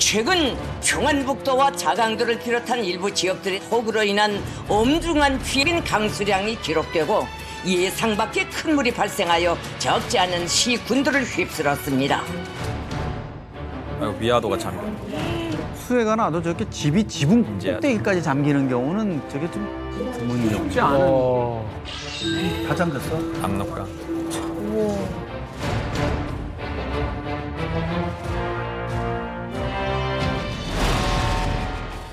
최근 평안북도와 자강도를 비롯한 일부 지역들의 폭우로 인한 엄중한 피해인 강수량이 기록되고 예상 밖의 큰 물이 발생하여 적지 않은 시군도를 휩쓸었습니다. 위화도가 잠겨. 수해가 나도 저렇게 집이 지붕 꼭대기까지 잠기는 경우는 저게 좀 드문이죠. 쉽지 않은. 다 잠겼어? 압록강.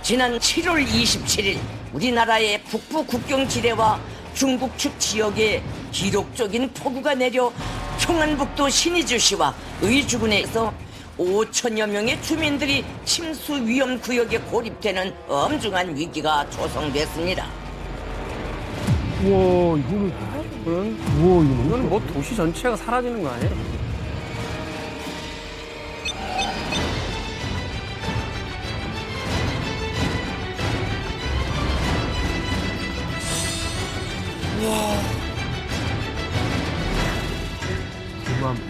지난 7월 27일 우리나라의 북부 국경지대와 중국 측 지역에 기록적인 폭우가 내려 평안북도 신의주시와 의주군에서 5천여 명의 주민들이 침수 위험 구역에 고립되는 엄중한 위기가 조성됐습니다. 우와, 이거는 뭐 도시 전체가 사라지는 거 아니에요? 우와. 9만 표.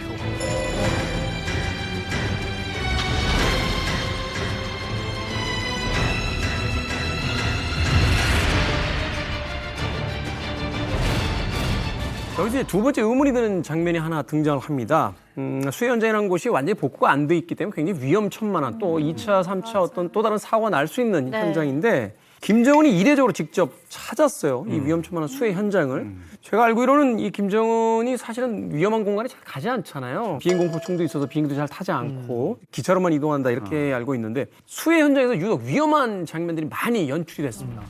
여기서 이제 두 번째 의문이 드는 장면이 하나 등장을 합니다. 수해 현장이라는 곳이 완전히 복구가 안 돼 있기 때문에 굉장히 위험천만한 또 2차, 3차 어떤 또 다른 사고가 날 수 있는 현장인데 김정은이 이례적으로 직접 찾았어요. 이 위험천만한 수해 현장을. 제가 알기로는 이 김정은이 사실은 위험한 공간에 잘 가지 않잖아요. 비행 공포증도 있어서 비행기도 잘 타지 않고 기차로만 이동한다 이렇게 알고 있는데 수해 현장에서 유독 위험한 장면들이 많이 연출이 됐습니다.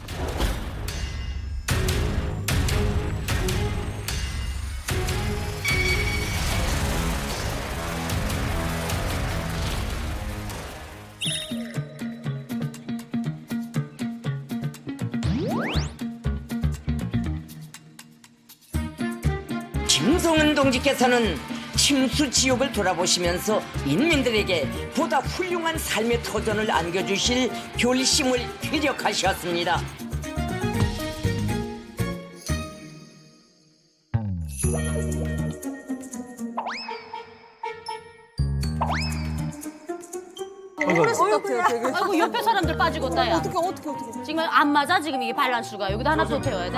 김성은 동지께서는 침수 지역을 돌아보시면서 인민들에게 보다 훌륭한 삶의 터전을 안겨주실 결심을 피력하셨습니다. 아이고 옆에 사람들 빠지고 따야. 어떻게. 지금 안 맞아 지금 이게 밸런스가 여기다 하나 더 태워야 돼.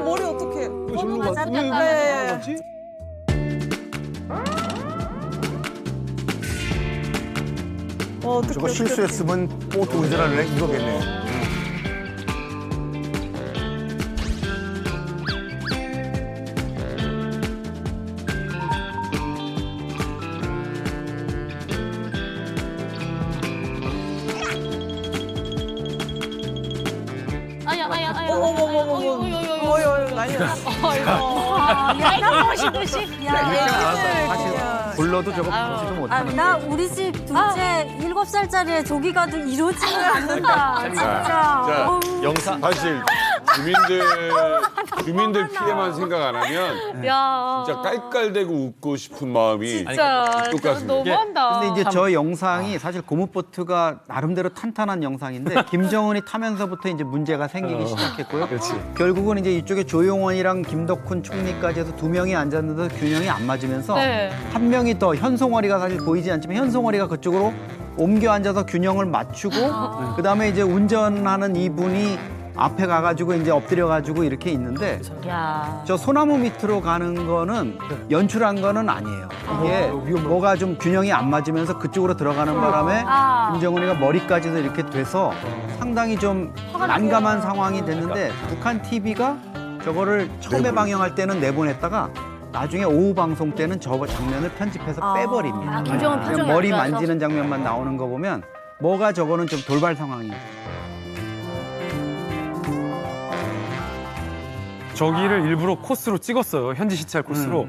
머리 어떡해. 저거 실수했으면 보트 운전하는 이거겠네. 아야. 난리 났어. 내가 멋있듯이. 사실 불러도 저거 보지도 못하는. 나 우리 집 둘째 7살짜리의 조기가도 이러지는 않는다. 진짜. 자, 영상 사실 주민들 피해만 생각 안 하면 야. 진짜 깔깔대고 웃고 싶은 마음이 진짜 똑같습니다. 너무한다. 근데 이제 저 영상이 사실 고무보트가 나름대로 탄탄한 영상인데 김정은이 타면서부터 이제 문제가 생기기 시작했고요. 결국은 이제 이쪽에 조용원이랑 김덕훈 총리까지 해서 두 명이 앉았는데 균형이 안 맞으면서 한 명이 더 현송월이가 사실 보이지 않지만 현송월이가 그쪽으로 옮겨 앉아서 균형을 맞추고 그다음에 이제 운전하는 이분이 앞에 가가지고 이제 엎드려가지고 이렇게 있는데 야. 저 소나무 밑으로 가는 거는 연출한 거는 아니에요. 이게 뭐가 좀 균형이 안 맞으면서 그쪽으로 들어가는 바람에 김정은이가 머리까지도 이렇게 돼서 상당히 좀 난감한 상황이 됐는데 북한 TV가 저거를 처음에 방영할 때는 내보냈다가 나중에 오후 방송 때는 저 장면을 편집해서 빼버립니다. 김정은 그냥 표정이 머리 안 좋아서? 만지는 장면만 나오는 거 보면 뭐가 저거는 좀 돌발 상황이에요. 저기를 일부러 코스로 찍었어요. 현지 시찰 코스로.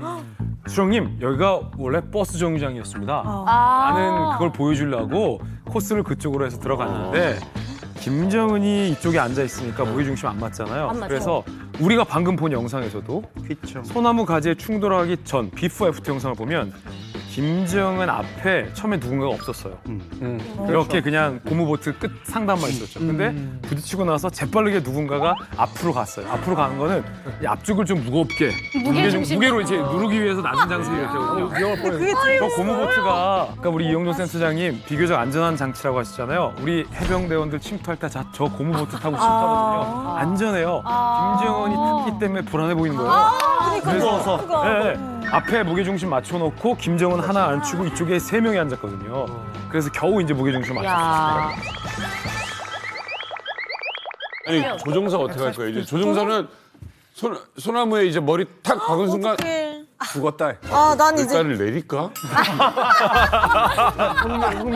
수령님, 여기가 원래 버스 정류장이었습니다. 나는 그걸 보여주려고 코스를 그쪽으로 해서 들어갔는데 김정은이 이쪽에 앉아 있으니까 무게중심 안 맞잖아요. 안 맞죠. 그래서 우리가 방금 본 영상에서도 그렇죠. 소나무 가지에 충돌하기 전 비포 애프터 영상을 보면 김정은 앞에 처음에 누군가가 없었어요. 이렇게 그냥 고무보트 끝 상단만 있었죠. 근데 부딪히고 나서 재빠르게 누군가가 앞으로 갔어요. 앞으로 가는 거는 이 앞쪽을 좀 무겁게 무게로 이제 누르기 위해서 낮은 장치를 했거든요. 저 고무보트가 아까 우리 이영종 센터장님 비교적 안전한 장치라고 하시잖아요. 우리 해병대원들 침투할 때 저 고무보트 타고 침투하거든요. 안전해요. 김정은이 탔기 때문에 불안해 보이는 거예요. 그래서 네, 앞에 무게중심 맞춰놓고 김정은 하나 앉히고 이쪽에 3명이 앉았거든요. 그래서 겨우 이제 무게중심 맞췄어요. 아니 조종사 어떻게 할 거예요? 이제 조종사는 소나무에 이제 머리 탁 박은 순간 죽었다. 난 이제 결단을 내릴까?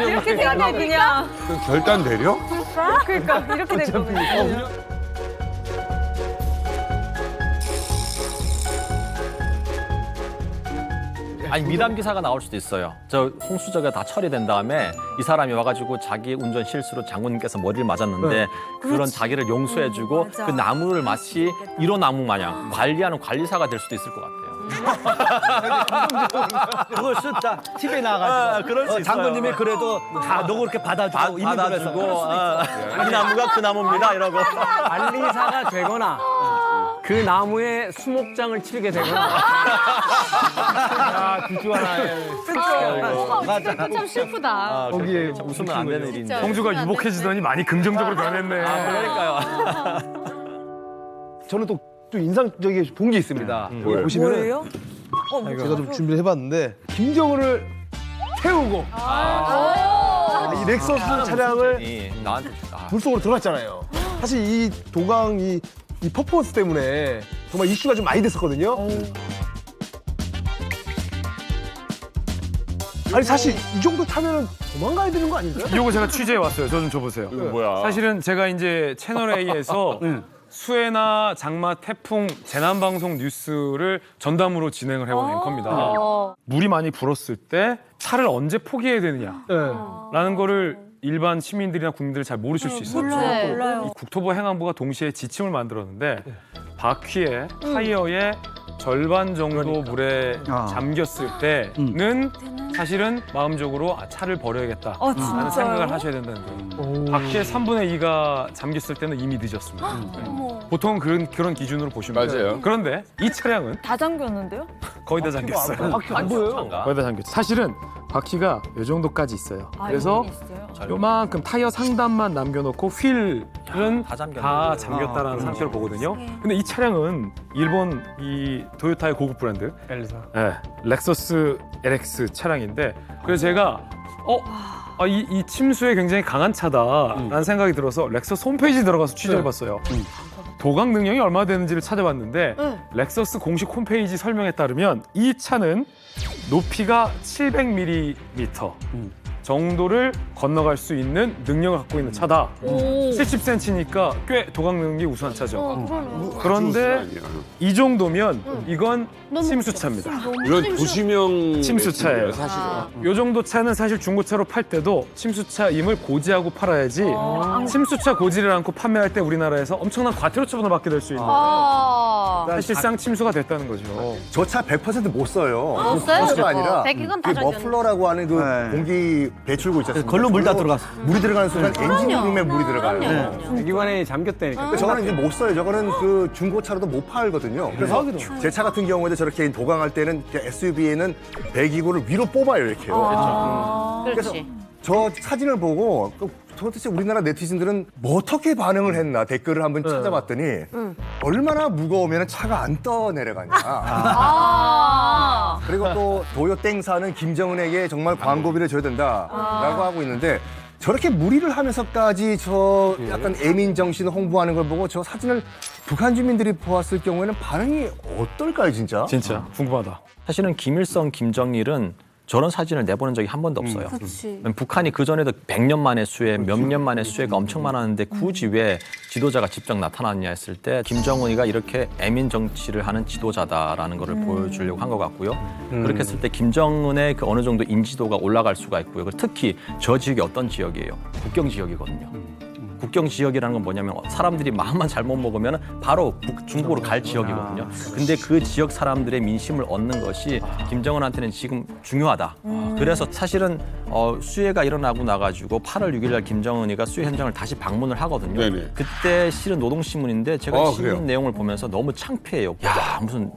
이렇게 생각해 그냥. 그 결단 내려? 그러니까 이렇게 된 거예요. 아니 미담 기사가 나올 수도 있어요. 저 홍수저가 다 처리된 다음에 이 사람이 와가지고 자기 운전 실수로 장군님께서 머리를 맞았는데 그런 자기를 용서해주고 맞아. 그 나무를 마치 1호 나무 마냥 관리하는 관리사가 될 수도 있을 것 같아요. 그걸 쓰다 TV에 나가지고 그럴 수 있어요. 장군님이 그래도 다 너 그렇게 받아주고 받아주고 이 나무가 그 나무입니다 이러고 관리사가 되거나 그 나무에 수목장을 치르게 되거나 둘중 하나에 참 슬프다. 거기에 웃으면 안 되는 일인데. 성주가 유복해지더니 많이 긍정적으로 변했네. 그러니까요. 저는 또 인상적이게 본 게 있습니다. 뭐예요? 보시면 뭐예요? 제가 좀 준비를 해봤는데 김정은을 태우고 이 렉서스 차량을 나한테 물속으로 들어갔잖아요. 사실 이 도강 이 퍼포먼스 때문에 정말 이슈가 좀 많이 됐었거든요. 아니 사실 이 정도 타면 도망가야 되는 거 아닌가요? 이거 제가 취재해 왔어요. 저 좀 줘보세요. 이거 뭐야? 사실은 제가 이제 채널 A에서 수해나 장마, 태풍, 재난방송 뉴스를 전담으로 진행을 해온 앵커입니다. 물이 많이 불었을 때 차를 언제 포기해야 되느냐라는 거를 일반 시민들이나 국민들이 잘 모르실 수 있어요. 몰라요. 이 국토부 행안부가 동시에 지침을 만들었는데 바퀴에 타이어에 절반 정도 물에 잠겼을 때는 사실은 마음적으로 차를 버려야겠다라는 생각을 하셔야 된다는 거예요. 바퀴의 3분의 2가 잠겼을 때는 이미 늦었습니다. 보통 그런 기준으로 보시면 돼요. 맞아요. 그런데 이 차량은 다 잠겼는데요? 거의 다 잠겼어요. 바퀴 안 보여요. 거의 다 잠겼어요. 사실은 바퀴가 이 정도까지 있어요. 그래서 요만큼 타이어 상단만 남겨놓고 휠은 다 잠겼다라는 상태로 보거든요. 근데 이 차량은 일본 이 도요타의 고급 브랜드 엘사. 렉서스 LX 차량인데 그래서 제가 이 침수에 굉장히 강한 차다라는 생각이 들어서 렉서스 홈페이지 들어가서 취재해봤어요. 도강 능력이 얼마나 되는지를 찾아봤는데 렉서스 공식 홈페이지 설명에 따르면 이 차는 높이가 700mm 정도를 건너갈 수 있는 능력을 갖고 있는 차다. 70cm니까 꽤 도강 능력이 우수한 차죠. 그런데 이 정도면 이건 침수차입니다. 이건 도시명 침수차예요. 사실은. 이 정도 차는 사실 중고차로 팔 때도 침수차임을 고지하고 팔아야지 침수차 고지를 않고 판매할 때 우리나라에서 엄청난 과태료 처분을 받게 될 수 있는 사실상 침수가 됐다는 거죠. 저 차 100% 못 써요. 못 써요? 버스가 아니라 백기건 다 그 머플러라고 하는 그 공기 배출구 있지 않습니까? 걸로 물 다 들어갔어. 물이 들어가는 순간 엔진룸에 물이 들어가요. 기관에 잠겼다니까. 저거는 이제 못 써요. 저거는 그 중고차로도 못 팔거든요. 그래서 제 차 같은 경우에도 저렇게 도강할 때는 SUV에는 배기구를 위로 뽑아요, 이렇게요. 그래서 그렇지. 저 사진을 보고 도대체 우리나라 네티즌들은 뭐 어떻게 반응을 했나 댓글을 한번 찾아봤더니 얼마나 무거우면 차가 안 떠내려가냐. 그리고 또 도요 땡사는 김정은에게 정말 광고비를 줘야 된다라고 하고 있는데 저렇게 무리를 하면서까지 저 약간 애민 정신 홍보하는 걸 보고 저 사진을 북한 주민들이 보았을 경우에는 반응이 어떨까요, 진짜? 진짜 궁금하다. 사실은 김일성, 김정일은 저런 사진을 내보낸 적이 한 번도 없어요. 북한이 그전에도 100년 만에 수해, 몇 년 만에 수해가 엄청 많았는데 굳이 왜 지도자가 직접 나타났냐 했을 때 김정은이가 이렇게 애민 정치를 하는 지도자다라는 거를 보여주려고 한 것 같고요. 그렇게 했을 때 김정은의 그 어느 정도 인지도가 올라갈 수가 있고요. 특히 저 지역이 어떤 지역이에요? 국경 지역이거든요. 국경 지역이라는 건 뭐냐면 사람들이 마음만 잘못 먹으면 바로 중국으로 갈 지역이거든요. 근데 그 지역 사람들의 민심을 얻는 것이 김정은한테는 지금 중요하다. 그래서 사실은 수해가 일어나고 나가지고 8월 6일 날 김정은이가 수해 현장을 다시 방문을 하거든요. 네네. 그때 실은 노동신문인데 제가 신문 그래요? 내용을 보면서 너무 창피해요. 야, 무슨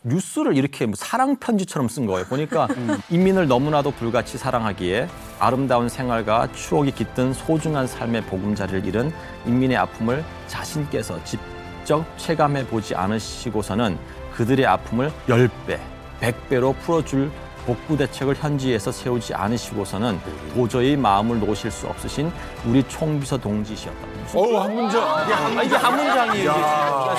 뉴스를 이렇게 사랑 편지처럼 쓴 거예요. 보니까 인민을 너무나도 불같이 사랑하기에 아름다운 생활과 추억이 깃든 소중한 삶의 보금자리를 잃은 인민의 아픔을 자신께서 직접 체감해 보지 않으시고서는 그들의 아픔을 10배, 100배로 풀어줄 복구 대책을 현지에서 세우지 않으시고서는 도저히 마음을 놓으실 수 없으신 우리 총비서 동지시였다. 한 문장. 이게 한 문장이에요.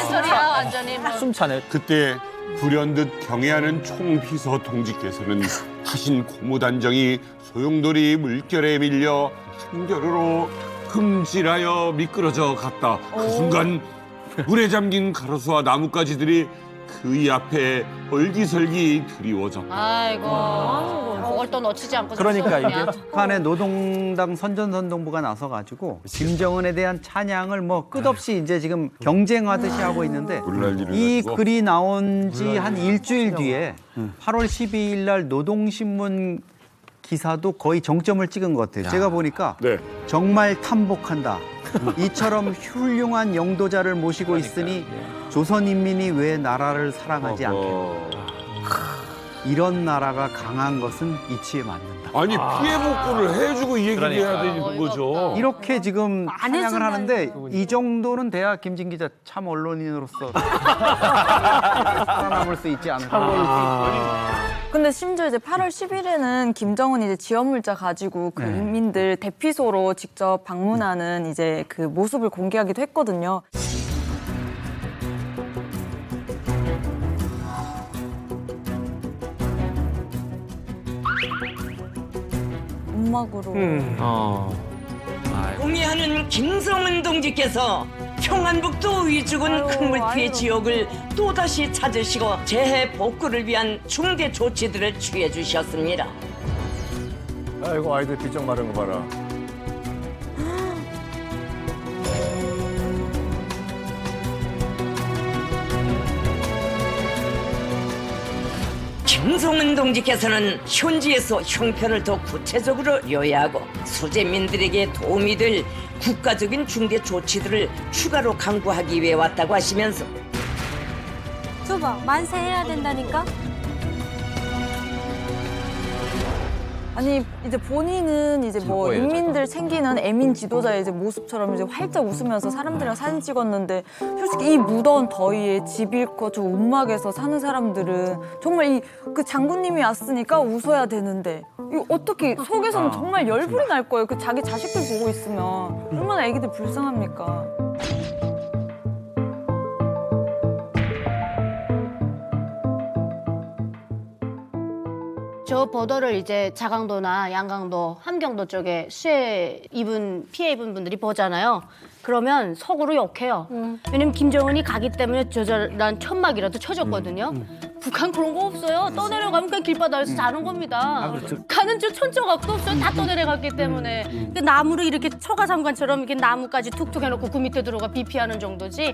소리야 완전히. 숨차네. 그때 불현듯 경애하는 총비서 동지께서는 하신 고무단정이 소용돌이 물결에 밀려 한겨루로 금질하여 미끄러져 갔다. 그 순간 물에 잠긴 가로수와 나뭇가지들이 그이 앞에 얼기설기 드리워졌다. 아이고. 그걸 또 놓치지 않고. 그러니까 이게 북한의 노동당 선전선동부가 나서가지고 김정은에 대한 찬양을 뭐 끝없이 이제 지금 경쟁하듯이 하고 있는데 이 글이 나온 지 한 일주일 뒤에 8월 12일 날 노동신문 기사도 거의 정점을 찍은 것 같아요. 제가 보니까 네. 정말 탐복한다. 이처럼 훌륭한 영도자를 모시고 있으니 조선인민이 왜 나라를 사랑하지 않겠나. 이런 나라가 강한 것은 이치에 맞는다. 아니 피해 복구를 해주고 이 얘기를 해야 되는 거죠. 이렇게 지금 찬양을 하는데 이 정도는 돼야 김진 기자 참 언론인으로서 살아남을 수 있지 않을까. 근데 심지어 이제 8월 10일에는 김정은이 이제 지원 물자 가지고 그 인민들 대피소로 직접 방문하는 이제 그 모습을 공개하기도 했거든요. 음악으로. 공예하는 김성은 동지께서 평안북도 위주군 큰물 피해 지역을 또다시 찾으시고 재해 복구를 위한 중대 조치들을 취해 주셨습니다. 아이고 아이들 빗장 마른 거 봐라. 김성은 동지께서는 현지에서 형편을 더 구체적으로 요약하고 수재민들에게 도움이 될 국가적인 중대 조치들을 추가로 강구하기 위해 왔다고 하시면서 줘봐, 만세해야 된다니까? 아니 이제 본인은 이제 뭐 인민들 챙기는 애민 지도자의 이제 모습처럼 이제 활짝 웃으면서 사람들이랑 사진 찍었는데 솔직히 이 무더운 더위에 집 잃고 저 움막에서 사는 사람들은 정말 이 그 장군님이 왔으니까 웃어야 되는데 이거 어떻게 속에서는 정말 열불이 날 거예요. 그 자기 자식들 보고 있으면 얼마나 애기들 불쌍합니까. 저 보도를 이제 자강도나 양강도, 함경도 쪽에 피해 입은 분들이 보잖아요. 그러면 속으로 욕해요. 왜냐면 김정은이 가기 때문에 저절한 천막이라도 쳐줬거든요. 북한 그런 거 없어요. 떠내려가면 그냥 길바닥에서 자는 겁니다. 가는 저 천조각도 없어요. 다 떠내려갔기 때문에. 그 나무를 이렇게 초가삼관처럼 이렇게 나무까지 툭툭 해놓고 그 밑에 들어가 비피하는 정도지.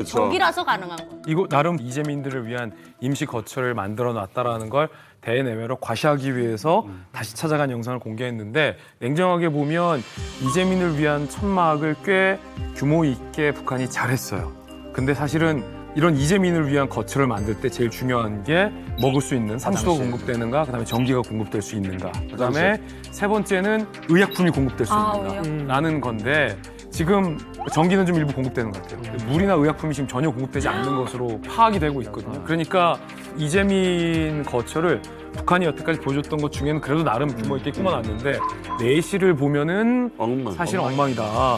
저기라서 가능한 거예요. 이거 나름 이재민들을 위한 임시 거처를 만들어 놨다라는 걸 대내외로 과시하기 위해서 다시 찾아간 영상을 공개했는데 냉정하게 보면 이재민을 위한 천막을 꽤 규모 있게 북한이 잘했어요. 근데 사실은 이런 이재민을 위한 거처를 만들 때 제일 중요한 게 먹을 수 있는 산소가 공급되는가, 그다음에 전기가 공급될 수 있는가, 그다음에 세 번째는 의약품이 공급될 수 있는가라는 건데 지금 전기는 좀 일부 공급되는 것 같아요. 물이나 의약품이 지금 전혀 공급되지 않는 것으로 파악이 되고 있거든요. 그러니까 이재민 거처를 북한이 여태까지 보여줬던 것 중에는 그래도 나름 규모 있게 꾸며놨는데 내실을 보면은 사실 엉망이다.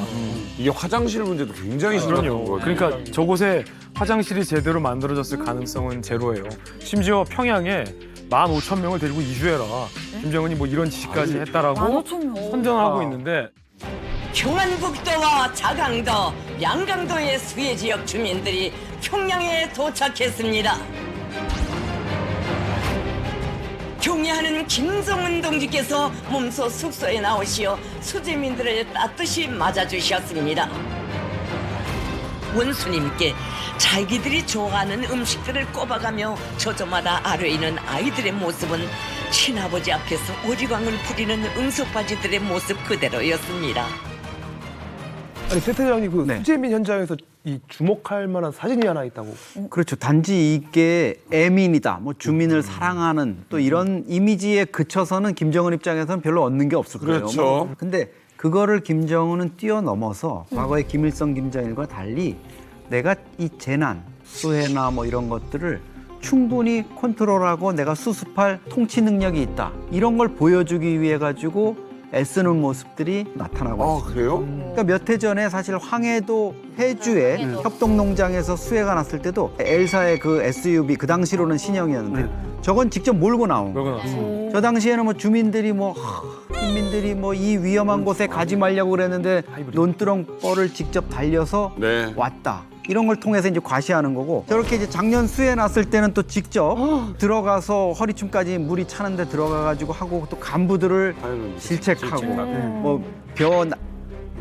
이게 화장실 문제도 굉장히 심각한 거예요. 그러니까 저곳에 화장실이 제대로 만들어졌을 가능성은 제로예요. 심지어 평양에 15,000명을 데리고 이주해라. 김정은이 뭐 이런 지시까지 했다라고 15,000명. 선전하고 있는데 평안북도와 자강도, 양강도의 수해 지역 주민들이 평양에 도착했습니다. 경애하는 김성은 동지께서 몸소 숙소에 나오시어 수재민들을 따뜻이 맞아주셨습니다. 원수님께 자기들이 좋아하는 음식들을 꼽아가며 저저마다 아뢰이는 아이들의 모습은 친아버지 앞에서 오리광을 부리는 응석바지들의 모습 그대로였습니다. 아니 세태장님 그 네. 수재민 현장에서 이 주목할 만한 사진이 하나 있다고. 그렇죠. 단지 이게 애민이다, 뭐 주민을 사랑하는 또 이런 이미지에 그쳐서는 김정은 입장에서는 별로 얻는 게 없을 거예요. 그렇죠. 근데 그거를 김정은은 뛰어넘어서 과거의 김일성, 김정일과 달리 내가 이 재난, 수해나 뭐 이런 것들을 충분히 컨트롤하고 내가 수습할 통치 능력이 있다. 이런 걸 보여주기 위해 가지고 애쓰는 모습들이 나타나고 있습니다. 그래요? 그러니까 몇 해 전에 사실 황해도 해주에 협동농장에서 수해가 났을 때도 엘사의 그 SUV 그 당시로는 신형이었는데 저건 직접 몰고 나온 거예요. 저 당시에는 뭐 주민들이 인민들이 뭐 이 위험한 곳에 가지 말려고 그랬는데 논두렁 뻘을 직접 달려서 네. 왔다. 이런 걸 통해서 이제 과시하는 거고 저렇게 이제 작년 수해 났을 때는 또 직접 들어가서 허리춤까지 물이 차는데 들어가가지고 하고 또 간부들을 질책하고 뭐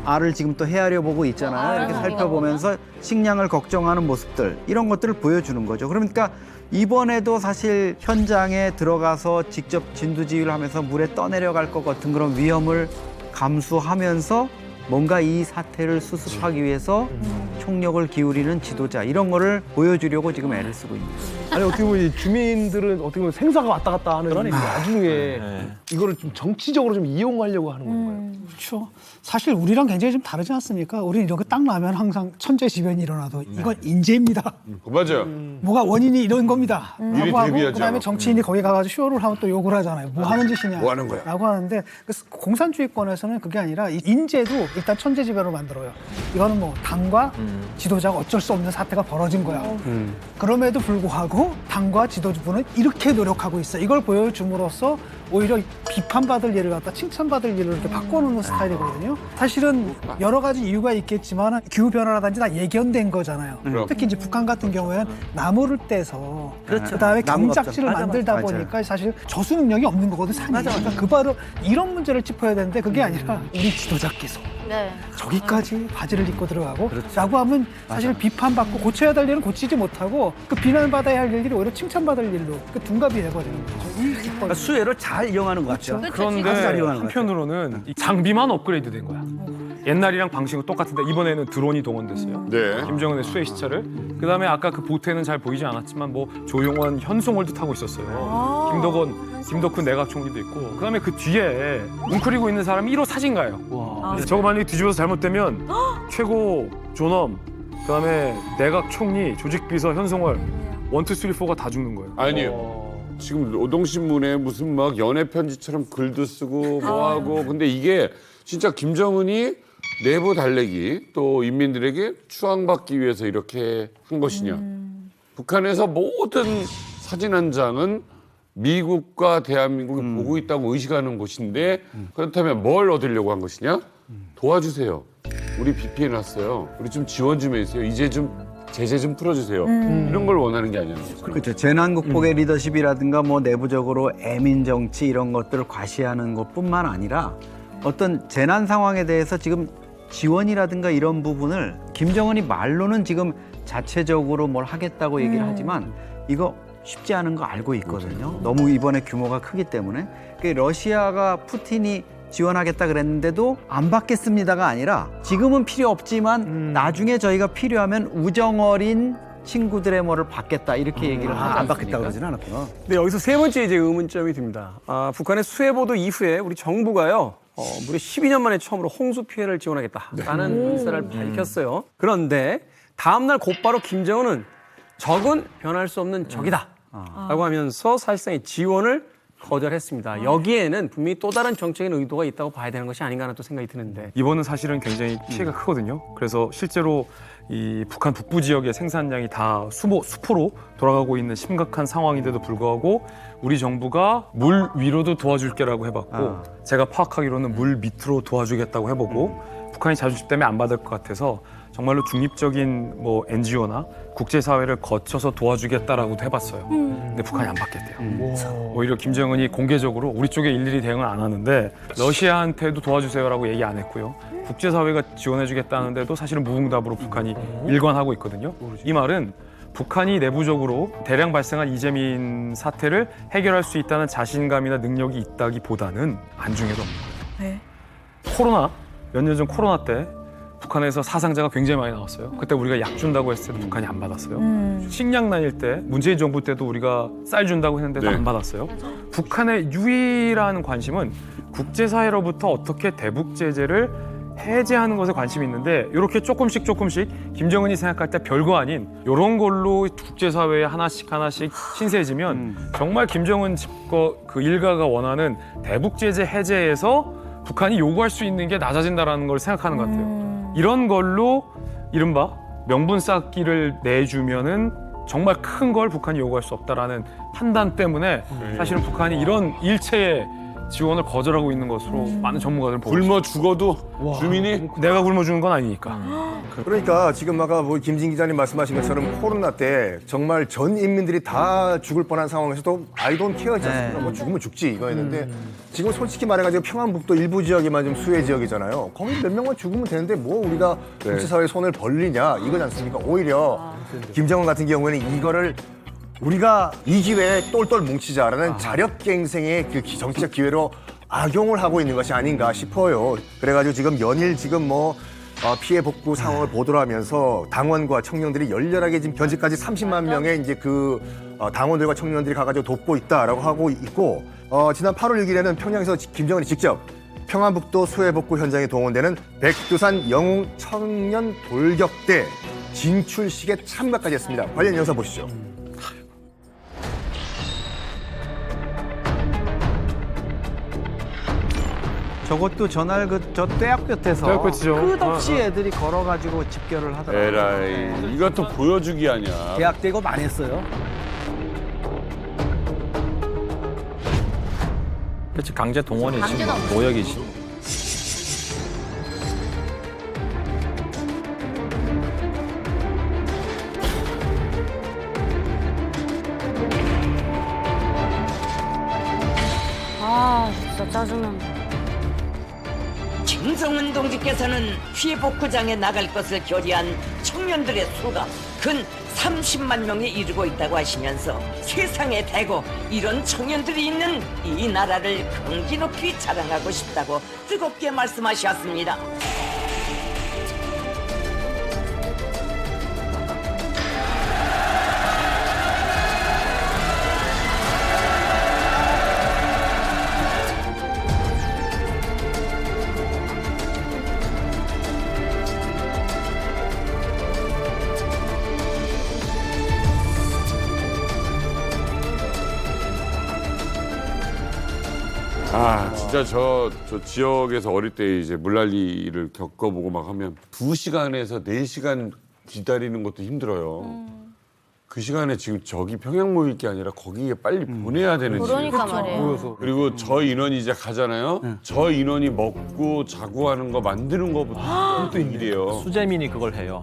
알을 지금 또 헤아려 보고 있잖아요. 이렇게 살펴보면서 식량을 걱정하는 모습들 이런 것들을 보여주는 거죠. 그러니까 이번에도 사실 현장에 들어가서 직접 진두지휘를 하면서 물에 떠내려갈 것 같은 그런 위험을 감수하면서 뭔가 이 사태를 수습하기 위해서 총력을 기울이는 지도자 이런 거를 보여주려고 지금 애를 쓰고 있는 거예요. 아니 어떻게 보면 이 주민들은 어떻게 보면 생사가 왔다 갔다 하는 이 와중에 이거를 좀 정치적으로 좀 이용하려고 하는 건가요? 그렇죠. 사실 우리랑 굉장히 좀 다르지 않습니까? 우리는 이렇게 딱 나면 항상 천재지변이 일어나도 이건 인재입니다. 맞아요. 뭐가 원인이 이런 겁니다. 미리 라고 하고 대비하지 그다음에 않아. 정치인이 거기 가가지고 쇼를 하면 또 욕을 하잖아요. 뭐 하는 짓이냐. 뭐 하는 거야. 라고 하는데 그래서 공산주의권에서는 그게 아니라 이 인재도 일단 천재지변으로 만들어요. 이거는 뭐 당과 지도자가 어쩔 수 없는 사태가 벌어진 거야. 그럼에도 불구하고 당과 지도부는 이렇게 노력하고 있어. 이걸 보여줌으로써 오히려 비판받을 일을 갖다 칭찬받을 일을 이렇게 바꿔놓는 스타일이거든요. 사실은 여러 가지 이유가 있겠지만 기후변화라든지 다 예견된 거잖아요. 특히 이제 북한 같은 경우에는 나무를 떼서 그다음에 경작지를 만들다 보니까 사실 저수 능력이 없는 거거든, 산이. 그러니까 그 바로 이런 문제를 짚어야 되는데 그게 아니라 우리 지도자께서 저기까지 바지를 입고 들어가고 라고 하면 사실 비판받고 고쳐야 될 일은 고치지 못하고 그 비난받아야 할 일들이 오히려 칭찬받을 일로 그 둔갑이 돼버리는 거죠. 그러니까 수혜를 잘 이용하는 것 같죠. 그런데 아주 잘 이용하는 것 같아요. 한편으로는 이 장비만 업그레이드 된 거야. 옛날이랑 방식은 똑같은데 이번에는 드론이 동원됐어요. 네. 김정은의 수해 시찰을. 그다음에 아까 그 보트에는 잘 보이지 않았지만 뭐 조용원 현송월도 타고 있었어요. 김덕훈 내각 총리도 있고. 그다음에 그 뒤에 웅크리고 있는 사람이 1호 사진가예요. 저거 만약에 뒤집어서 잘못되면 최고 존엄, 그다음에 내각 총리, 조직비서 현송월 1, 2, 3, 4가 다 죽는 거예요. 아니요. 지금 노동신문에 무슨 막 연애 편지처럼 글도 쓰고 뭐 하고 근데 이게 진짜 김정은이 내부 달래기 또 인민들에게 추앙받기 위해서 이렇게 한 것이냐. 북한에서 모든 사진 한 장은 미국과 대한민국이 보고 있다고 의식하는 곳인데 그렇다면 뭘 얻으려고 한 것이냐? 도와주세요. 우리 비 피해 났어요. 우리 좀 지원 좀 해주세요. 이제 좀 제재 좀 풀어주세요. 이런 걸 원하는 게 아니라는 거죠. 그렇죠. 재난 극복의 리더십이라든가 뭐 내부적으로 애민 정치 이런 것들을 과시하는 것뿐만 아니라 어떤 재난 상황에 대해서 지금 지원이라든가 이런 부분을 김정은이 말로는 지금 자체적으로 뭘 하겠다고 얘기를 하지만 이거 쉽지 않은 거 알고 있거든요. 너무 이번에 규모가 크기 때문에. 러시아가 푸틴이 지원하겠다 그랬는데도 안 받겠습니다가 아니라 지금은 필요 없지만 나중에 저희가 필요하면 우정 어린 친구들의 뭐를 받겠다 이렇게 얘기를 하지 안 받겠다 그러지는 않았구나. 네, 여기서 세 번째 이제 의문점이 듭니다. 북한의 수해 보도 이후에 우리 정부가요. 무려 12년 만에 처음으로 홍수 피해를 지원하겠다라는 의사를 밝혔어요. 그런데 다음 날 곧바로 김정은은 적은 변할 수 없는 적이다 라고 하면서 사실상의 지원을 거절했습니다. 여기에는 분명히 또 다른 정책인 의도가 있다고 봐야 되는 것이 아닌가 하는 또 생각이 드는데 이번은 사실은 굉장히 피해가 크거든요. 그래서 실제로 이 북한 북부 지역의 생산량이 다 수포로 돌아가고 있는 심각한 상황인데도 불구하고 우리 정부가 물 위로도 도와줄게라고 해봤고 제가 파악하기로는 물 밑으로 도와주겠다고 해보고 북한이 자존심 때문에 안 받을 것 같아서 정말로 중립적인 뭐 NGO나 국제사회를 거쳐서 도와주겠다라고도 해봤어요. 근데 북한이 안 받겠대요. 오히려 김정은이 공개적으로 우리 쪽에 일일이 대응을 안 하는데 러시아한테도 도와주세요라고 얘기 안 했고요. 국제사회가 지원해주겠다는데도 사실은 무응답으로 북한이 일관하고 있거든요. 이 말은 북한이 내부적으로 대량 발생한 이재민 사태를 해결할 수 있다는 자신감이나 능력이 있다기보다는 안중에도 없는 거예요. 네. 코로나, 몇 년 전 코로나 때 북한에서 사상자가 굉장히 많이 나왔어요. 그때 우리가 약 준다고 했을 때도 북한이 안 받았어요. 식량 난일 때 문재인 정부 때도 우리가 쌀 준다고 했는데도 안 받았어요. 북한의 유일한 관심은 국제사회로부터 어떻게 대북 제재를 해제하는 것에 관심이 있는데 이렇게 조금씩 김정은이 생각할 때 별거 아닌 이런 걸로 국제사회에 하나씩 신세해지면 정말 김정은 집거 그 일가가 원하는 대북 제재 해제에서 북한이 요구할 수 있는 게 낮아진다라는 걸 생각하는 것 같아요. 이런 걸로 이른바 명분 쌓기를 내주면은 정말 큰 걸 북한이 요구할 수 없다라는 판단 때문에 사실은 북한이 이런 일체의 지원을 거절하고 있는 것으로 많은 전문가들은 보고 굶어 죽어도 주민이 내가 굶어 죽는 건 아니니까. 그러니까 지금 아까 뭐 김진 기자님 말씀하신 것처럼 코로나 때 정말 전 인민들이 다 죽을 뻔한 상황에서도 I don't care지 않습니까? 뭐 죽으면 죽지 이거였는데 지금 솔직히 말해가지고 평안북도 일부 지역에만 좀 수해 지역이잖아요. 거기 몇 명만 죽으면 되는데 뭐 우리가 국제사회에 손을 벌리냐 이거지 않습니까? 오히려 김정은 같은 경우에는 이거를 우리가 이 기회에 똘똘 뭉치자라는 자력갱생의 그 정치적 기회로 악용을 하고 있는 것이 아닌가 싶어요. 그래가지고 지금 연일 지금 뭐 피해 복구 상황을 보도를 하면서 당원과 청년들이 열렬하게 지금 현재까지 30만 명의 이제 그 당원들과 청년들이 가가지고 돕고 있다라고 하고 있고 지난 8월 6일에는 평양에서 김정은이 직접 평안북도 수해 복구 현장에 동원되는 백두산 영웅 청년 돌격대 진출식에 참가까지 했습니다. 관련 영상 보시죠. 저것도 전날 저 떼약볕에서 끝없이 애들이 걸어가지고 집결을 하더라고요. 에라이, 이것도 보여주기 아니야. 계약되고 망했어요. 그렇지, 강제 동원이지, 모욕이지. 아, 진짜 짜증난다. 김정은 동지께서는 피해 복구장에 나갈 것을 결의한 청년들의 수가 근 30만 명에 이르고 있다고 하시면서 세상에 대고 이런 청년들이 있는 이 나라를 긍지 높이 자랑하고 싶다고 뜨겁게 말씀하셨습니다. 아, 진짜 저 지역에서 어릴 때 이제 물난리를 겪어보고 막 하면 2시간에서 4시간 기다리는 것도 힘들어요. 그 시간에 지금 저기 평양 모일 게 아니라 거기에 빨리 보내야 되는 그러니까 말이에요. 그리고 저 인원이 이제 가잖아요. 저 인원이 먹고 자고 하는 거 만드는 거부터 또 일이에요. 수재민이 그걸 해요.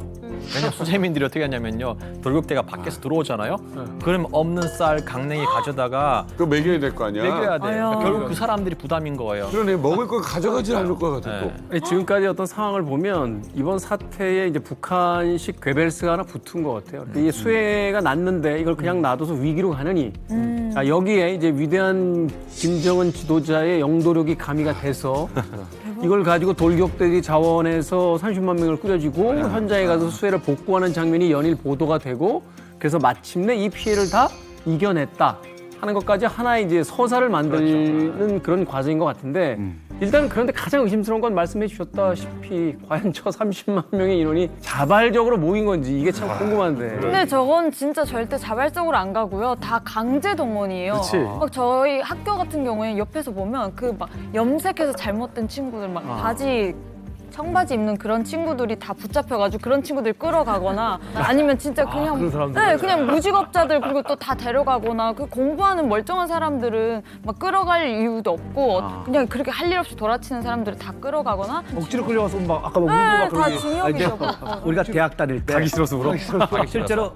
왜냐면 수재민들이 어떻게 하냐면요. 돌격대가 밖에서 들어오잖아요. 그럼 없는 쌀, 강냉이 가져다가 그거 먹여야 될 거 아니야. 먹여야 돼. 그러니까 결국 그 사람들이 부담인 거예요. 그러네, 먹을 걸 가져가지 않을 것 같아 또. 아니, 지금까지 어떤 상황을 보면 이번 사태에 이제 북한식 괴벨스가 하나 붙은 것 같아요. 이게 수해가 났는데 이걸 그냥 놔둬서 위기로 가느니 자, 여기에 이제 위대한 김정은 지도자의 영도력이 가미가 돼서 이걸 가지고 돌격대들이 자원해서 30만 명을 꾸려지고 현장에 가서 수해를 복구하는 장면이 연일 보도가 되고 그래서 마침내 이 피해를 다 이겨냈다 하는 것까지 하나의 이제 서사를 만드는 그런 과정인 것 같은데 일단 그런데 가장 의심스러운 건 말씀해 주셨다시피 과연 저 30만 명의 인원이 자발적으로 모인 건지 이게 참 궁금한데. 근데 저건 진짜 절대 자발적으로 안 가고요. 다 강제 동원이에요. 그치. 막 저희 학교 같은 경우에 옆에서 보면 그 막 염색해서 잘못된 친구들 막 바지 청바지 입는 그런 친구들이 다 붙잡혀가지고 그런 친구들 끌어가거나 아니면 진짜 그냥 그런 사람들. 네, 그냥 무직업자들 그리고 또 다 데려가거나 그 공부하는 멀쩡한 사람들은 막 끌어갈 이유도 없고 그냥 그렇게 할 일 없이 돌아치는 사람들을 다 끌어가거나 억지로 끌려가서 막 아까 막 울고 네, 막 다 그러지. 징역이죠. 우리가 대학 다닐 때 가기 싫어서 울어. 실제로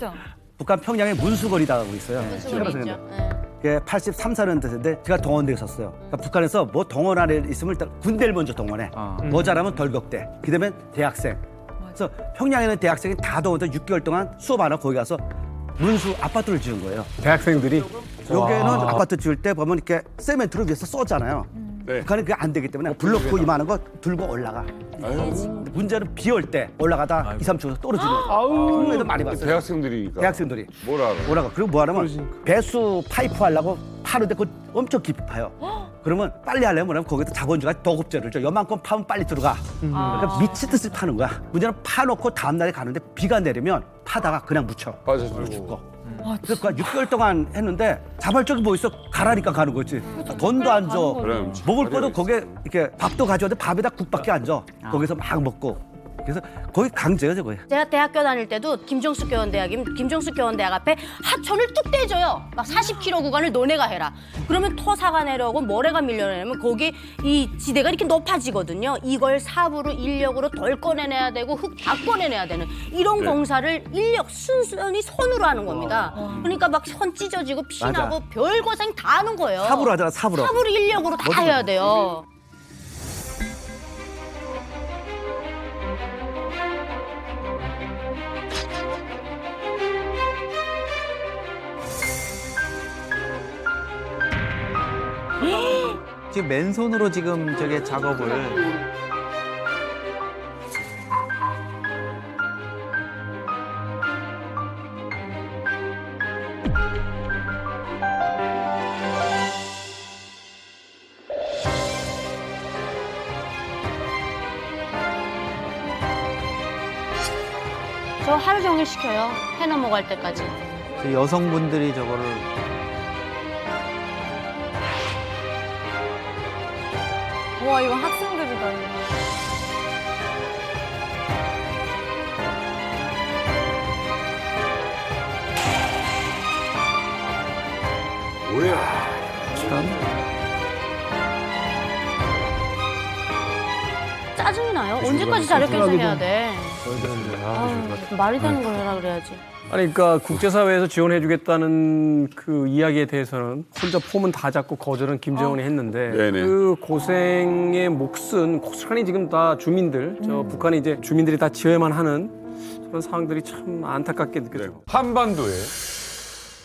북한 평양에 문수거리라고 있어요. 문수거리 있죠. 네. 그게 83, 4년도인데 제가 동원대에 있었어요. 그러니까 북한에서 뭐 동원 안에 있으면 일단 군대를 먼저 동원해. 모자라면 덜격대. 그다음에 대학생. 그래서 평양에는 대학생이 다 동원돼 6개월 동안 수업 안 하고 거기 가서 문수 아파트를 지은 거예요. 대학생들이 여기는 아파트 지을 때 보면 이렇게 세멘트로 위에서 쏘잖아요. 네. 북한은 그게 안 되기 때문에 블록고 이만한 거 들고 올라가. 문제는 비 올 때 올라가다 2, 3초에서 떨어지는 거예요. 그런 애들 많이 봤어요. 대학생들이니까. 대학생들이. 뭘 알아? 올라가. 그리고 뭐 하냐면 배수 파이프 하려고 파는데 그거 엄청 깊이 파요. 그러면 빨리 하려면 뭐냐면 거기다 자본주가 도급제를 줘. 요만큼 파면 빨리 들어가. 그러니까 미친 듯이 파는 거야. 문제는 파놓고 다음날에 가는데 비가 내리면 파다가 그냥 묻혀. 빠져서 죽고. 그래서 그 6개월 동안 했는데 자발적이 뭐 있어? 가라니까 가는 거지. 돈도 안 줘. 그래, 먹을 것도 거기에 이렇게 밥도 가져왔는데 밥에다 국밖에 안 줘. 거기서 막 먹고. 그래서 거의 강제예요, 거의. 제가 대학교 다닐 때도 김정숙 교원대학이면 김정숙 교원대학 앞에 하천을 뚝 떼줘요. 막 40km 구간을 너네가 해라. 그러면 토사가 내려오고 모래가 밀려내면 거기 이 지대가 이렇게 높아지거든요. 이걸 삽으로 인력으로 덜 꺼내내야 되고 흙 다 꺼내내야 되는 이런 공사를 인력 순순히 손으로 하는 겁니다. 그러니까 막 손 찢어지고 피나고 별 고생 다 하는 거예요. 삽으로 하잖아, 삽으로. 삽으로 인력으로 다 해야 돼요. 지금 맨손으로 지금 저게 작업을. 저 하루 종일 시켜요. 해 넘어갈 때까지. 저 여성분들이 저거를 와 이거 학생들이다. 이거. 뭐야? 짜증이 나요. 언제까지 자력결사 해야 돼? 말이 되는 걸 해라 그래야지. 아니 그러니까 국제사회에서 지원해주겠다는 그 이야기에 대해서는 혼자 폼은 다 잡고 거절은 김정은이 했는데 네네. 그 고생의 몫은 고스란히 지금 다 주민들, 저 북한이 이제 주민들이 다 지어야만 하는 그런 상황들이 참 안타깝게 느껴져요. 한반도에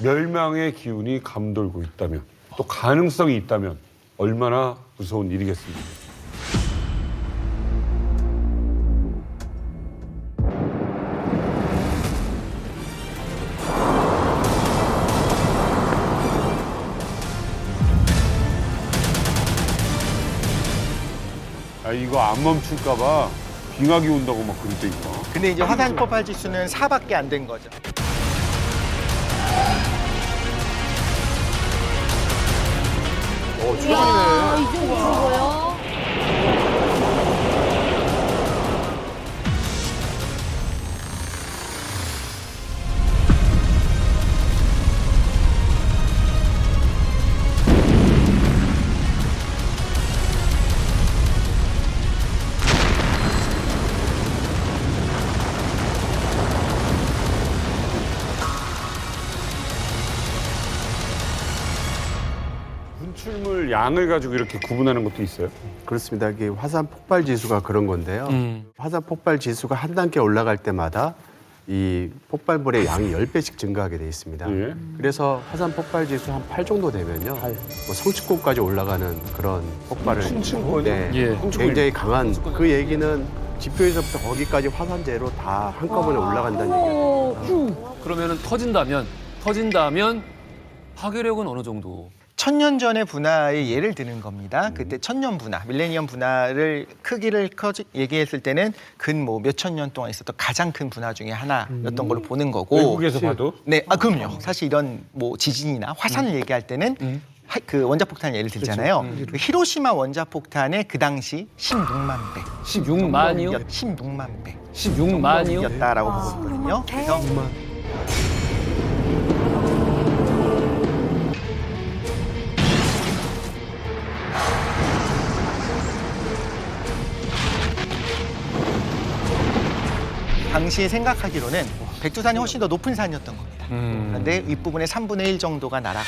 멸망의 기운이 감돌고 있다면 또 가능성이 있다면 얼마나 무서운 일이겠습니까? 아 이거 안 멈출까봐 빙하기 온다고 막 그랬다니까. 근데 이제 화산 폭발 지수는 4밖에 안 된 거죠. 이야, 이 정도 죽어요? 분출물 양을 가지고 이렇게 구분하는 것도 있어요? 그렇습니다. 이게 화산 폭발 지수가 그런 건데요. 화산 폭발 지수가 한 단계 올라갈 때마다 이 폭발물의 양이 10배씩 증가하게 돼 있습니다. 예. 그래서 화산 폭발 지수 한 8 정도 되면요. 뭐 성층권까지 올라가는 그런 폭발을 성층권이요? 네, 예. 굉장히 강한 그 얘기는 지표에서부터 거기까지 화산재로 다 한꺼번에 올라간다는 얘기입니다. 그러면은 터진다면 파괴력은 어느 정도? 1000년 전의 분화의 예를 드는 겁니다. 그때 천년 분화, 밀레니엄 분화를 크기를 얘기했을 때는 근 뭐 몇천 년 동안 있었던 가장 큰 분화 중에 하나였던 걸로 보는 거고. 외국에서 봐도? 네, 그럼요. 사실 이런 뭐 지진이나 화산을 얘기할 때는 그 원자폭탄 예를 들잖아요. 그 히로시마 원자폭탄의 그 당시 16만 배. 16만이요? 16만 배. 16만이요? 였다라고 보고 있거든요. 그래서 당시에 생각하기로는 백두산이 훨씬 더 높은 산이었던 겁니다. 그런데 윗부분의 3분의 1 정도가 날아가.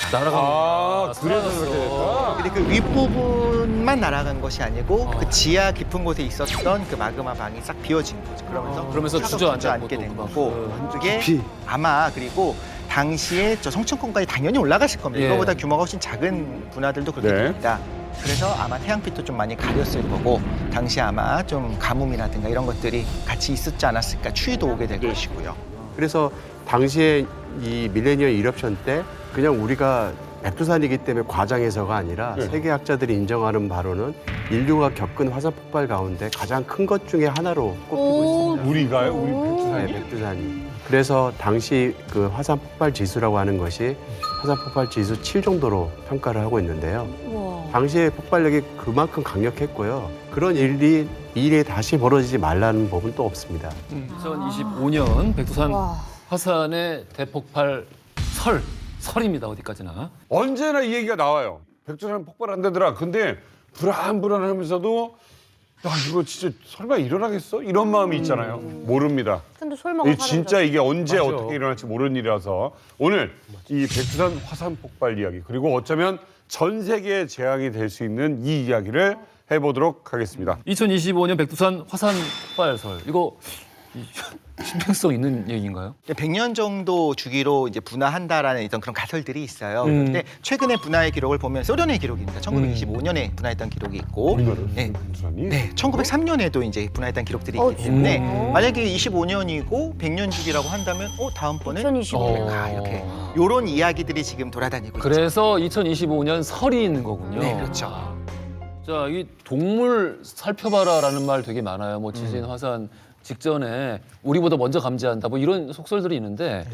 그래서 그렇게 됐다. 근데 그 윗부분만 날아간 것이 아니고 그 지하 깊은 곳에 있었던 그 마그마 방이 싹 비어진 거죠. 그러면서 주저앉게 된 거고 그게 아마 그리고 당시에 저 성층권까지 당연히 올라갔을 겁니다. 예. 이거보다 규모가 훨씬 작은 분화들도 그렇게 됩니다. 그래서 아마 태양빛도 좀 많이 가렸을 거고 당시 아마 좀 가뭄이라든가 이런 것들이 같이 있었지 않았을까 추위도 오게 될 것이고요. 그래서 당시에 이 밀레니엄 이럽션 때 그냥 우리가 백두산이기 때문에 과장해서가 아니라 세계학자들이 인정하는 바로는 인류가 겪은 화산 폭발 가운데 가장 큰 것 중에 하나로 꼽히고 있습니다. 우리가요? 우리 백두산이? 네, 백두산이. 그래서 당시 그 화산 폭발 지수라고 하는 것이 화산 폭발 지수 7 정도로 평가를 하고 있는데요. 당시에 폭발력이 그만큼 강력했고요. 그런 일이 미래에 다시 벌어지지 말라는 법은 또 없습니다. 2025년 백두산 화산의 대폭발 설입니다. 어디까지나. 언제나 이 얘기가 나와요. 백두산 폭발한다더라. 근데 불안하면서도 야 이거 진짜 설마 일어나겠어? 이런 마음이 있잖아요. 모릅니다. 근데 설마가 진짜 이게 언제 어떻게 일어날지 모르는 일이라서 오늘 이 백두산 화산 폭발 이야기 그리고 어쩌면 전 세계의 재앙이 될 수 있는 이 이야기를 해보도록 하겠습니다. 2025년 백두산 화산 폭발설. 이거 신빙성 있는 얘기인가요? 100년 정도 주기로 이제 분화한다라는 그런 가설들이 있어요. 그런데 최근의 분화의 기록을 보면 소련의 기록입니다. 1925년에 분화했던 기록이 있고, 네, 1903년에도 이제 분화했던 기록들이 있기 때문에 만약에 25년이고 100년 주기라고 한다면, 다음번은 2025년인가 이렇게 이런 이야기들이 지금 돌아다니고 있죠. 그래서 2025년 설이 있는 거군요. 네, 그렇죠. 자, 이 동물 살펴봐라라는 말 되게 많아요. 뭐 지진, 화산 직전에 우리보다 먼저 감지한다. 뭐 이런 속설들이 있는데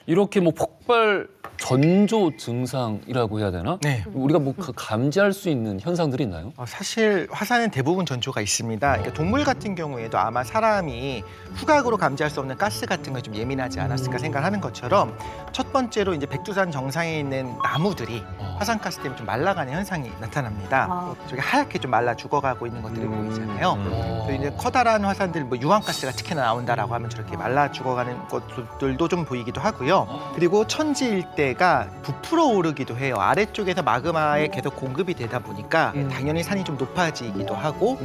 이렇게 뭐 폭발 전조 증상이라고 해야 되나? 네. 우리가 뭐 감지할 수 있는 현상들이 있나요? 사실 화산은 대부분 전조가 있습니다. 그러니까 동물 같은 경우에도 아마 사람이 후각으로 감지할 수 없는 가스 같은 거 좀 예민하지 않았을까 생각하는 것처럼 첫 번째로 이제 백두산 정상에 있는 나무들이 화산가스 때문에 좀 말라가는 현상이 나타납니다. 저기 하얗게 좀 말라 죽어가고 있는 것들이 보이잖아요. 그리고 이제 커다란 화산들, 뭐 유황가스가 특히나 나온다라고 하면 저렇게 말라 죽어가는 것들도 좀 보이기도 하고요. 그리고 천지 일대가 부풀어 오르기도 해요. 아래쪽에서 마그마에 계속 공급이 되다 보니까 당연히 산이 좀 높아지기도 하고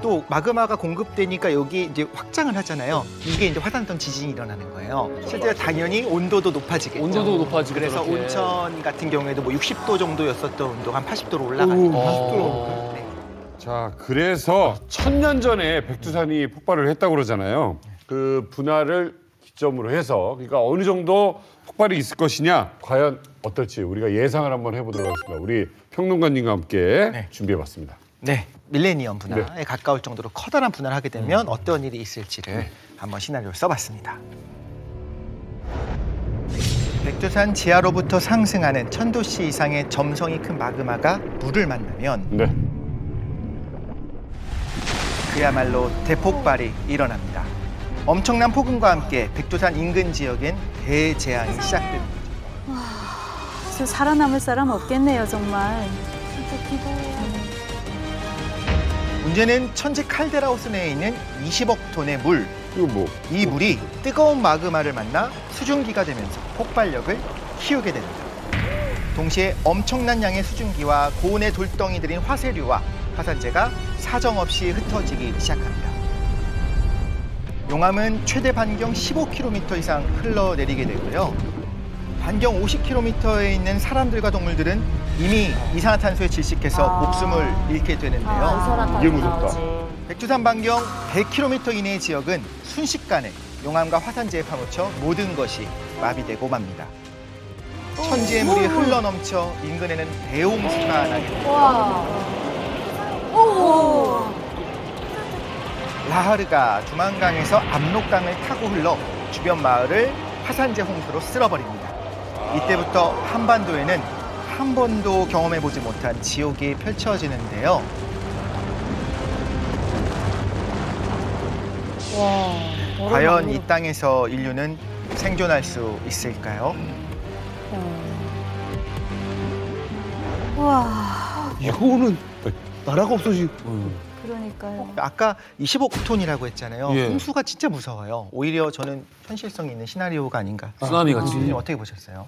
또 마그마가 공급되니까 여기 이제 확장을 하잖아요. 이게 이제 화산성 지진이 일어나는 거예요. 실제로 당연히 온도도 높아지겠죠. 온도도 높아지고 그래서 그렇게. 온천 같은 경우에도 뭐 60도 정도였었던 온도가 한 80도로 올라가는 거죠. 네. 자, 그래서 1000년 전에 백두산이 폭발을 했다고 그러잖아요. 그 분화를 기점으로 해서 그러니까 어느 정도 폭발이 있을 것이냐 과연 어떨지 우리가 예상을 한번 해보도록 하겠습니다. 우리 평론가님과 함께 준비해봤습니다. 네, 밀레니엄 분화에 가까울 정도로 커다란 분화를 하게 되면 어떤 일이 있을지를 한번 시나리오를 써봤습니다. 백두산 지하로부터 상승하는 1000도씨 이상의 점성이 큰 마그마가 물을 만나면 그야말로 대폭발이 일어납니다. 엄청난 폭음과 함께 백두산 인근 지역엔 대재앙이 시작됩니다. 진짜 살아남을 사람 없겠네요, 정말. 진짜 기도해요. 문제는 천지 칼데라우스 내에 있는 20억 톤의 물. 이 물이 뜨거운 마그마를 만나 수증기가 되면서 폭발력을 키우게 됩니다. 동시에 엄청난 양의 수증기와 고온의 돌덩이들인 화쇄류와 화산재가 사정없이 흩어지기 시작합니다. 용암은 최대 반경 15km 이상 흘러내리게 되고요. 반경 50km에 있는 사람들과 동물들은 이미 이산화탄소에 질식해서 목숨을 잃게 되는데요. 이게 무섭다. 백두산 반경 100km 이내의 지역은 순식간에 용암과 화산재에 파묻혀 모든 것이 마비되고 맙니다. 천지의 물이 흘러넘쳐 인근에는 대홍수가 나게 됩니다. 라하르가 두만강에서 압록강을 타고 흘러 주변 마을을 화산재 홍수로 쓸어버립니다. 이때부터 한반도에는 한 번도 경험해보지 못한 지옥이 펼쳐지는데요. 과연 이 땅에서 인류는 생존할 수 있을까요? 와. 이거는 나라가 없어지. 그러니까요. 아까 25톤이라고 했잖아요. 예. 홍수가 진짜 무서워요. 오히려 저는 현실성이 있는 시나리오가 아닌가. 쓰나미 같이. 어떻게 보셨어요?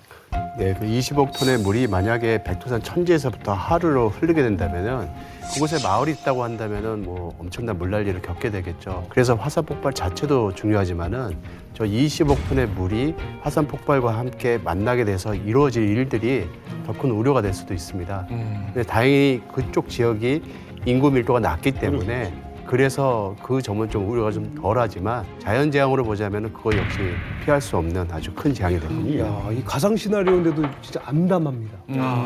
네, 그 25톤의 물이 만약에 백두산 천지에서부터 하루로 흐르게 된다면은 그곳에 마을이 있다고 한다면은 뭐 엄청난 물난리를 겪게 되겠죠. 그래서 화산 폭발 자체도 중요하지만은 저 25톤의 물이 화산 폭발과 함께 만나게 돼서 이루어질 일들이 더 큰 우려가 될 수도 있습니다. 근데 다행히 그쪽 지역이 인구 밀도가 낮기 때문에 그래서 그 점은 좀 우려가 좀 덜하지만 자연재앙으로 보자면 그거 역시 피할 수 없는 아주 큰 재앙이 됩니다. 야, 이 가상 시나리오인데도 진짜 암담합니다.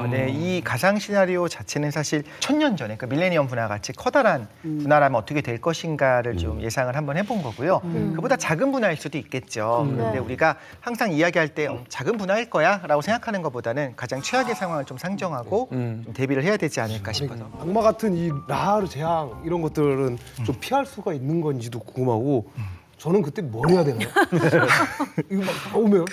네, 이 가상 시나리오 자체는 사실 1000년 전에 그 밀레니엄 분화 같이 커다란 분화라면 어떻게 될 것인가를 좀 예상을 한번 해본 거고요. 그보다 작은 분화일 수도 있겠죠. 그런데 우리가 항상 이야기할 때 작은 분화일 거야라고 생각하는 것보다는 가장 최악의 상황을 좀 상정하고 좀 대비를 해야 되지 않을까 싶어서. 악마 같은 이 라하르 재앙 이런 것들은 좀 피할 수가 있는 건지도 궁금하고 저는 그때 뭘 해야 되나요? 이거 막 오면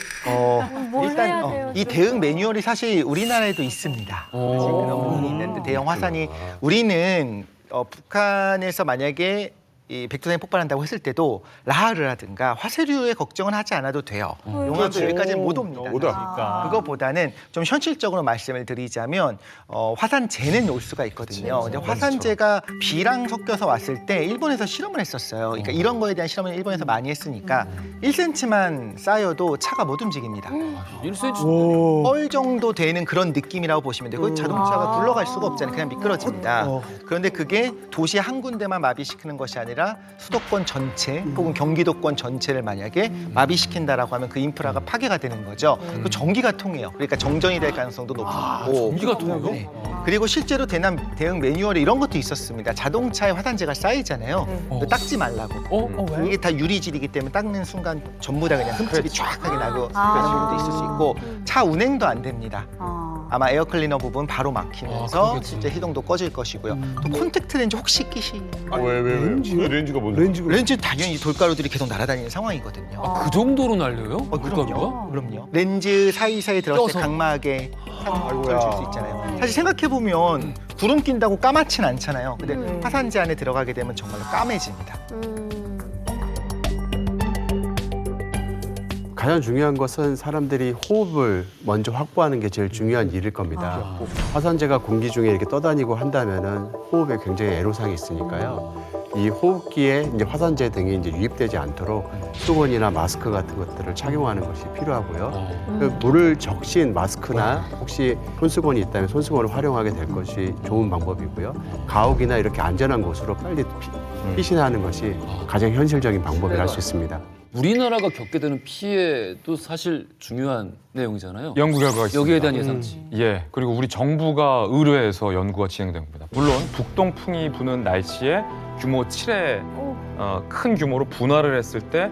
일단 이 대응 매뉴얼이 사실 우리나라에도 있습니다. 그런 부분이 있는데 대형 화산이 우리는 북한에서 만약에 이 백두산이 폭발한다고 했을 때도 라하르라든가 화쇄류의 걱정은 하지 않아도 돼요. 용암도 여기까지는 못 옵니다. 그거보다는 좀 현실적으로 말씀을 드리자면 화산재는 올 수가 있거든요. 근데 화산재가 비랑 섞여서 왔을 때 일본에서 실험을 했었어요. 그러니까 이런 거에 대한 실험을 일본에서 많이 했으니까 1cm만 쌓여도 차가 못 움직입니다. 1cm? 뻘 정도 되는 그런 느낌이라고 보시면 되고 자동차가 굴러갈 수가 없잖아요. 그냥 미끄러집니다. 그런데 그게 도시 한 군데만 마비시키는 것이 아니라 수도권 전체 혹은 경기도권 전체를 만약에 마비시킨다라고 하면 그 인프라가 파괴가 되는 거죠. 그 전기가 통해요. 그러니까 정전이 될 가능성도 높고. 전기가 통해요? 네. 그리고 실제로 대응 매뉴얼에 이런 것도 있었습니다. 자동차에 화산재가 쌓이잖아요. 닦지 말라고. 이게 다 유리질이기 때문에 닦는 순간 전부 다 그냥 흠집이 쫙하게 나고 그런 부분도 있을 수 있고 차 운행도 안 됩니다. 아마 에어클리너 부분 바로 막히면서 실제 시동도 꺼질 것이고요. 또 콘택트 렌즈 혹시 끼시나요? 왜? 렌즈가 뭔데? 렌즈는 당연히 돌가루들이 계속 날아다니는 상황이거든요. 그 정도로 날려요? 그럼요. 렌즈 사이사이 들어갈 때 각막에 상처를 줄 수 있잖아요. 사실 생각해보면 구름 낀다고 까맣진 않잖아요. 근데 화산재 안에 들어가게 되면 정말로 까매집니다. 가장 중요한 것은 사람들이 호흡을 먼저 확보하는 게 제일 중요한 일일 겁니다. 화산재가 공기 중에 이렇게 떠다니고 한다면은 호흡에 굉장히 애로사항이 있으니까요. 이 호흡기에 이제 화산재 등이 이제 유입되지 않도록 수건이나 마스크 같은 것들을 착용하는 것이 필요하고요. 그 물을 적신 마스크나 혹시 손수건이 있다면 손수건을 활용하게 될 것이 좋은 방법이고요. 가옥이나 이렇게 안전한 곳으로 빨리 피신하는 것이 가장 현실적인 방법이라 할 수 있습니다. 우리나라가 겪게 되는 피해도 사실 중요한 내용이잖아요. 연구 결과가 있습니다. 여기에 대한 예상치. 예, 그리고 우리 정부가 의뢰해서 연구가 진행된 겁니다. 물론 북동풍이 부는 날씨에 규모 7의 큰 규모로 분화를 했을 때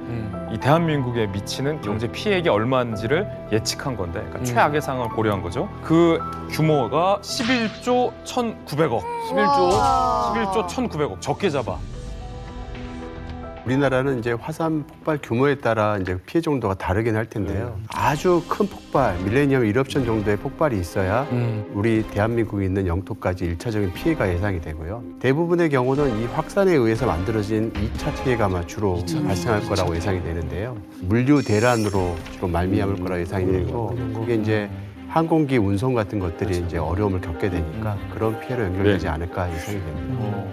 이 대한민국에 미치는 경제 피해액이 얼마인지를 예측한 건데 그러니까 최악의 상황을 고려한 거죠. 그 규모가 11조 1,900억. 11조 1,900억. 적게 잡아. 우리나라는 이제 화산 폭발 규모에 따라 이제 피해 정도가 다르긴 할 텐데요. 아주 큰 폭발, 밀레니엄 일옵션 정도의 폭발이 있어야 우리 대한민국에 있는 영토까지 일차적인 피해가 예상이 되고요. 대부분의 경우는 이 확산에 의해서 만들어진 2차 피해가 주로 발생할 거라고 예상이 되는데요. 물류 대란으로 주로 말미암을 거라 예상이 되고 그게 이제 항공기 운송 같은 것들이 이제 어려움을 겪게 되니까 그런 피해로 연결되지 않을까 예상이 됩니다.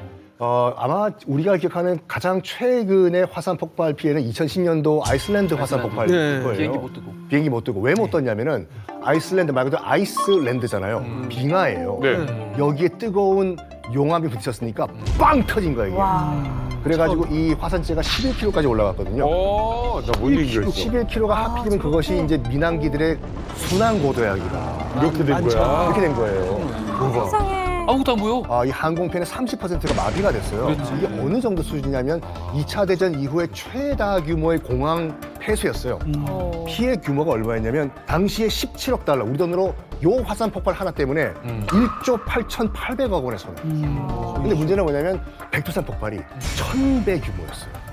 아마 우리가 기억하는 가장 최근의 화산 폭발 피해는 2010년도 아이슬란드 화산 폭발 거예요. 비행기 못 뜨고. 비행기 못 뜨고. 왜 못 떴냐면은 아이슬란드 말 그대로 아이스랜드잖아요. 빙하예요. 여기에 뜨거운 용암이 부딪혔으니까 빵 터진 거예요, 이게. 그래가지고 이 화산재가 11km까지 올라갔거든요. 나 뭔 얘기가 있어. 11km가 하필이면 그것이 이제 민항기들의 순환 고도야, 여기가. 이렇게 된 거야. 이렇게 된 거예요. 세상에. 아무것도 안 보여? 이 항공편의 30%가 마비가 됐어요. 그렇지. 이게 어느 정도 수준이냐면 2차 대전 이후에 최다 규모의 공항 폐쇄였어요. 피해 규모가 얼마였냐면 당시에 17억 달러, 우리 돈으로 요 화산 폭발 하나 때문에 1조 8,800억 원의 손해. 근데 문제는 뭐냐면 백두산 폭발이 1,000배 규모였어요.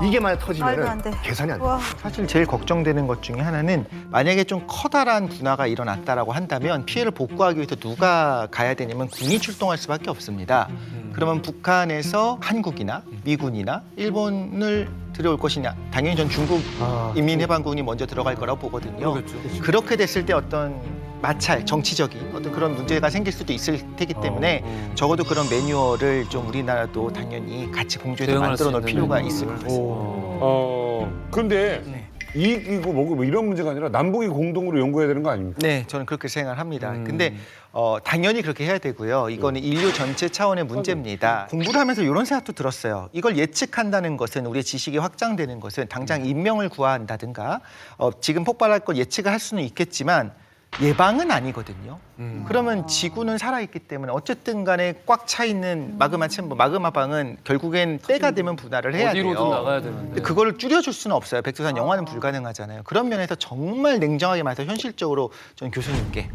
이게 만약 터지면 계산이 안 돼요. 사실 제일 걱정되는 것 중에 하나는 만약에 좀 커다란 분화가 일어났다라고 한다면 피해를 복구하기 위해서 누가 가야 되냐면 군이 출동할 수밖에 없습니다. 그러면 북한에서 한국이나 미군이나 일본을 들여올 것이냐, 당연히 전 중국 인민해방군이 먼저 들어갈 거라고 보거든요. 그렇게 됐을 때 어떤 마찰, 정치적인 어떤 그런 문제가 생길 수도 있을 테기 때문에 적어도 그런 매뉴얼을 좀 우리나라도 당연히 같이 공조해서 만들어 놓을 필요가 있을 것 같습니다. 그런데 이거 뭐 이런 문제가 아니라 남북이 공동으로 연구해야 되는 거 아닙니까? 네, 저는 그렇게 생각을 합니다. 근데 당연히 그렇게 해야 되고요. 이거는 인류 전체 차원의 문제입니다. 공부를 하면서 이런 생각도 들었어요. 이걸 예측한다는 것은, 우리의 지식이 확장되는 것은 당장 인명을 구한다든가 지금 폭발할 걸 예측을 할 수는 있겠지만 예방은 아니거든요. 그러면 지구는 살아있기 때문에 어쨌든 간에 꽉 차 있는 마그마 챔버, 마그마방은 결국엔 때가 되면 분할을 해야 돼요. 어디로든 나가야 되는데. 근데 그거를 줄여줄 수는 없어요. 백두산 영화는 불가능하잖아요. 그런 면에서 정말 냉정하게 말해서 현실적으로 저는 교수님께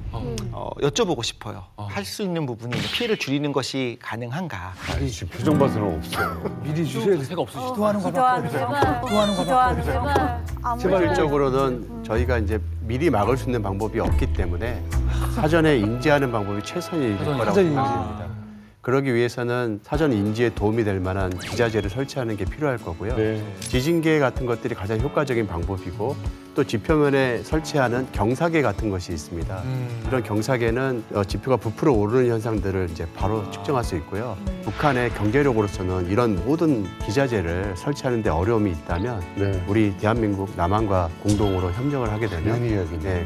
여쭤보고 싶어요. 할 수 있는 부분이 피해를 줄이는 것이 가능한가? 아니, 지금 표정 봐서는 없어요. 미리 주셔야 돼. 새가 없으시죠? 기도하는 거밖에 없어요. 기도하는 거밖에 없어요. 실질적으로는 저희가 이제 미리 막을 수 있는 방법이 없기 때문에 사전에 인지하는 방법이 최선일 거라고 생각합니다. 그러기 위해서는 사전 인지에 도움이 될 만한 기자재를 설치하는 게 필요할 거고요. 지진계 같은 것들이 가장 효과적인 방법이고, 또 지표면에 설치하는 경사계 같은 것이 있습니다. 이런 경사계는 지표가 부풀어 오르는 현상들을 이제 바로 측정할 수 있고요. 북한의 경제력으로서는 이런 모든 기자재를 설치하는 데 어려움이 있다면 우리 대한민국 남한과 공동으로 협력을 하게 되면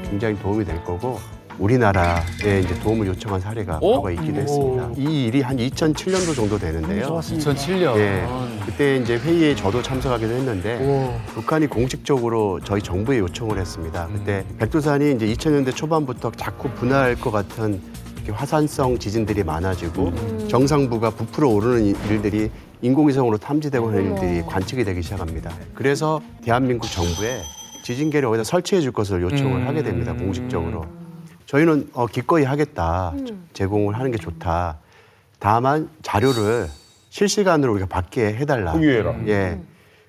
굉장히 도움이 될 거고, 우리나라에 이제 도움을 요청한 사례가 과거에 있기도 했습니다. 이 일이 한 2007년도 정도 되는데요. 2007년. 예, 그때 이제 회의에 저도 참석하기도 했는데 북한이 공식적으로 저희 정부에 요청을 했습니다. 그때 백두산이 이제 2000년대 초반부터 자꾸 분화할 것 같은 화산성 지진들이 많아지고 정상부가 부풀어 오르는 일들이 인공위성으로 탐지되고 하는 일들이 관측이 되기 시작합니다. 그래서 대한민국 정부에 지진계를 어디다 설치해 줄 것을 요청을 하게 됩니다. 공식적으로. 저희는 기꺼이 하겠다. 제공을 하는 게 좋다. 다만 자료를 실시간으로 우리가 받게 해달라. 공유해라. 예.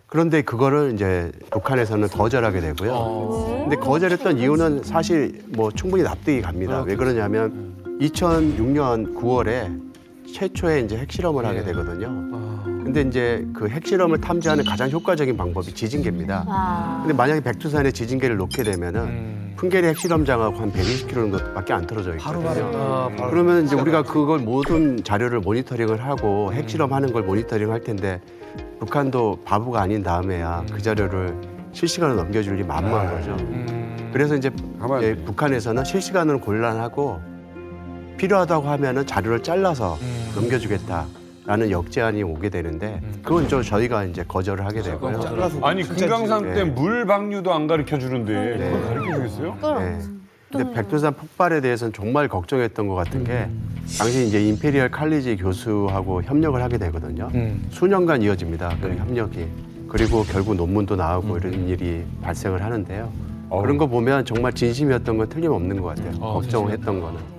그런데 그거를 이제 북한에서는 거절하게 되고요. 근데 거절했던 이유는 사실 뭐 충분히 납득이 갑니다. 왜 그러냐면 2006년 9월에 최초의 이제 핵실험을 하게 되거든요. 근데 이제 그 핵실험을 탐지하는 가장 효과적인 방법이 지진계입니다. 근데 만약에 백두산에 지진계를 놓게 되면은 풍계리 핵실험장하고 한 120km 정도밖에 안 떨어져 있거든요. 그러면 이제 우리가 그걸 모든 자료를 모니터링을 하고 핵실험하는 걸 모니터링할 텐데 북한도 바보가 아닌 다음에야 그 자료를 실시간으로 넘겨줄 리 만무한 거죠. 그래서 이제 북한에서는 실시간으로 곤란하고 필요하다고 하면은 자료를 잘라서 넘겨주겠다라는 역제안이 오게 되는데 그건 저희가 이제 거절을 하게 되고요. 아니 금강산 때 물 방류도 안 가르쳐 주는데 그걸 가르쳐 주겠어요? 네. 근데 백두산 폭발에 대해서는 정말 걱정했던 것 같은 게 당시 이제 임페리얼 칼리지 교수하고 협력을 하게 되거든요. 수년간 이어집니다. 그 협력이. 그리고 결국 논문도 나오고 이런 일이 발생을 하는데요. 그런 거 보면 정말 진심이었던 건 틀림없는 것 같아요. 걱정을 했던 거는.